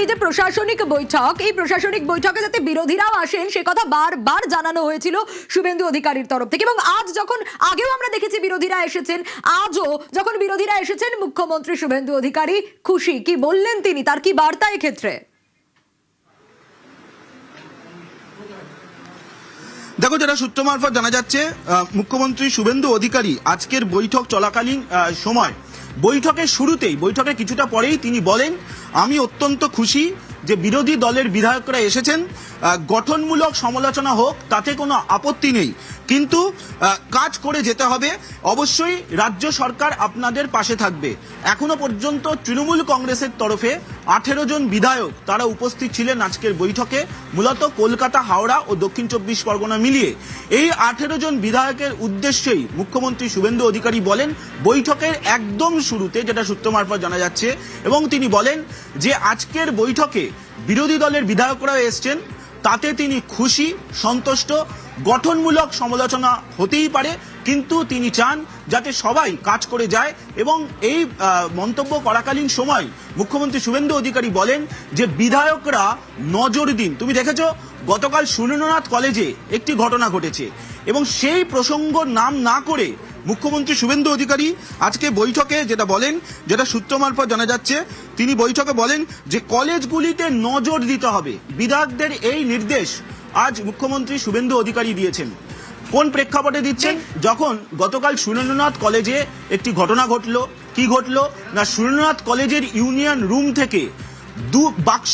এই যে প্রশাসনিক বৈঠক, এই প্রশাসনিক বৈঠকে যাতে বিরোধীরাও আসেন সে কথা বারবার জানানো হয়েছিল শুভেন্দু অধিকারীর তরফ থেকে। এবং আজ যখন আগেও আমরা দেখেছি বিরোধীরা এসেছেন, আজও যখন বিরোধীরা এসেছেন মুখ্যমন্ত্রী শুভেন্দু অধিকারী খুশি। কি বললেন তিনি, তার কি বার্তা এক্ষেত্রে? দেখো, যেটা সূত্র মারফত জানা যাচ্ছে, মুখ্যমন্ত্রী শুভেন্দু অধিকারী আজকের বৈঠক চলাকালীন সময় বৈঠকের শুরুতেই, বৈঠকের কিছুটা পরেই তিনি বলেন, আমি অত্যন্ত খুশি যে বিরোধী দলের বিধায়করা এসেছেন, গঠনমূলক সমালোচনা হোক তাতে কোনো আপত্তি নেই, কিন্তু কাজ করে যেতে হবে। অবশ্যই রাজ্য সরকার আপনাদের পাশে থাকবে। এখনো পর্যন্ত তৃণমূল কংগ্রেসের তরফে 18 জন বিধায়ক তারা উপস্থিত ছিলেন আজকের বৈঠকে, মূলত কলকাতা, হাওড়া ও দক্ষিণ 24 পরগনা মিলিয়ে। এই 18 জন বিধায়কের উদ্দেশ্যেই মুখ্যমন্ত্রী শুভেন্দু অধিকারী বলেন বৈঠকের একদম শুরুতে, যেটা সূত্র মারফত জানা যাচ্ছে, এবং তিনি বলেন যে আজকের বৈঠকে বিরোধী দলের বিধায়করা এসছেন, তাতে তিনি খুশি, সন্তুষ্ট। গঠনমূলক সমালোচনা হতেই পারে, কিন্তু তিনি চান যাতে সবাই কাজ করে যায়। এবং এই মন্তব্য করাকালীন সময় মুখ্যমন্ত্রী শুভেন্দু অধিকারী বলেন যে বিধায়করা নজর দিন। তুমি দেখেছো গতকাল সুরেন্দ্রনাথ কলেজে একটি ঘটনা ঘটেছে, এবং সেই প্রসঙ্গ নাম না করে মুখ্যমন্ত্রী শুভেন্দু অধিকারী আজকে বৈঠকে যেটা বলেন, যেটা সূত্র মারফত জানা যাচ্ছে, তিনি বৈঠকে বলেন যে কলেজগুলিতে নজর দিতে হবে। বিধায়কদের এই নির্দেশ আজ মুখ্যমন্ত্রী শুভেন্দু অধিকারী দিয়েছেন। কোন প্রেক্ষাপটে দিচ্ছেন? যখন গতকাল সুরেন্দ্রনাথ কলেজে একটি ঘটনা ঘটলো। কি ঘটলো না, সুরেন্দ্রনাথ কলেজের ইউনিয়ন রুম থেকে বাক্স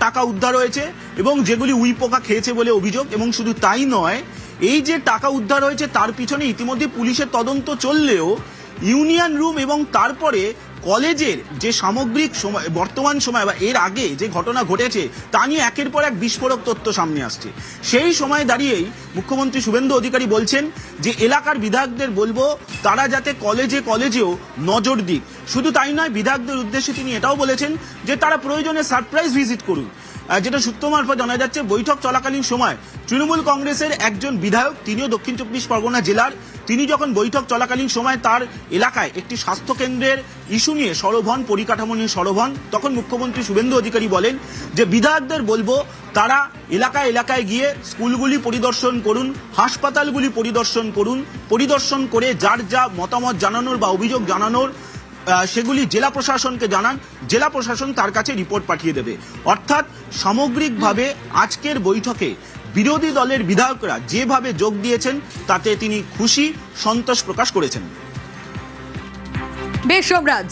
টাকা উদ্ধার হয়েছে, এবং যেগুলি উইপোকা খেয়েছে বলে অভিযোগ। এবং শুধু তাই নয়, এই যে টাকা উদ্ধার হয়েছে তার পিছনে ইতিমধ্যে পুলিশের তদন্ত চললেও ইউনিয়ন রুম এবং তারপরে কলেজের যে সামগ্রিক সময়, বর্তমান সময় বা এর আগে যে ঘটনা ঘটেছে তা নিয়ে একের পর এক বিস্ফোরক তথ্য সামনে আসছে। সেই সময় দাঁড়িয়েই মুখ্যমন্ত্রী শুভেন্দু অধিকারী বলছেন যে এলাকার বিধায়কদের বলবো তারা যাতে কলেজেও নজর দিক। শুধু তাই নয়, বিধায়কদের উদ্দেশ্যে তিনি এটাও বলেছেন যে তারা প্রয়োজনে সারপ্রাইজ ভিজিট করুন। যেটা সূত্র মারফত জানা যাচ্ছে, বৈঠক চলাকালীন সময় তৃণমূল কংগ্রেসের একজন বিধায়ক, তিনিও দক্ষিণ 24 পরগনা জেলার, তিনি যখন বৈঠক চলাকালীন সময় তার এলাকায় একটি স্বাস্থ্য কেন্দ্রের ইস্যু নিয়ে সরব হন, পরিকাঠামো নিয়ে সরব হন, তখন মুখ্যমন্ত্রী শুভেন্দু অধিকারী বলেন যে বিধায়কদের বলবো তারা এলাকায় গিয়ে স্কুলগুলি পরিদর্শন করুন, হাসপাতালগুলি পরিদর্শন করে যার যা মতামত জানানোর বা অভিযোগ জানানোর সেগুলি জেলা প্রশাসনকে জানান, জেলা প্রশাসন তার কাছে রিপোর্ট পাঠিয়ে দেবে। অর্থাৎ সামগ্রিকভাবে আজকের বৈঠকে বিরোধী দলের বিধায়করা যেভাবে যোগ দিয়েছেন তাতে তিনি খুশি, সন্তোষ প্রকাশ করেছেন। বেশ সোমরাজ,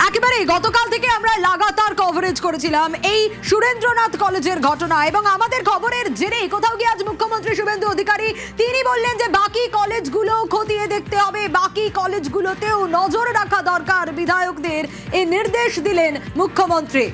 একেবারে গতকাল থেকে আমরা লাগাতার কভারেজ করেছিলাম এই সুরেন্দ্রনাথ কলেজের ঘটনা, এবং আমাদের খবরের জেরে কোথাও গিয়ে আজ মুখ্যমন্ত্রী শুভেন্দু অধিকারী তিনি বললেন যে বাকি কলেজগুলো খতিয়ে দেখতে হবে, বাকি কলেজগুলোতেও নজর রাখা দরকার। বিধায়কদের এই নির্দেশ দিলেন মুখ্যমন্ত্রী।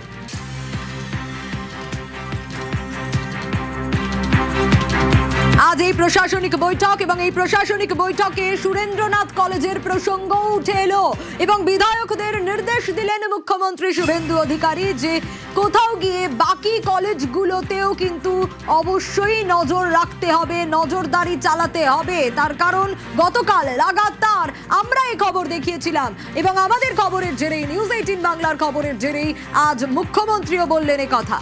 আজ এই প্রশাসনিক বৈঠক, এবং এই প্রশাসনিক বৈঠকে সুরেন্দ্রনাথ কলেজের প্রসঙ্গ উঠে এলো, এবং বিধায়কদের নির্দেশ দিলেন মুখ্যমন্ত্রী শুভেন্দু অধিকারী যে কোথাও গিয়ে বাকি কলেজগুলোতেও কিন্তু অবশ্যই নজর রাখতে হবে, নজরদারি চালাতে হবে। তার কারণ গতকাল লাগাতার আমরা এই খবর দেখিয়েছিলাম, এবং আমাদের খবরের জেরেই, নিউজ 18 বাংলার খবরের জেরেই আজ মুখ্যমন্ত্রীও বললেন এ কথা।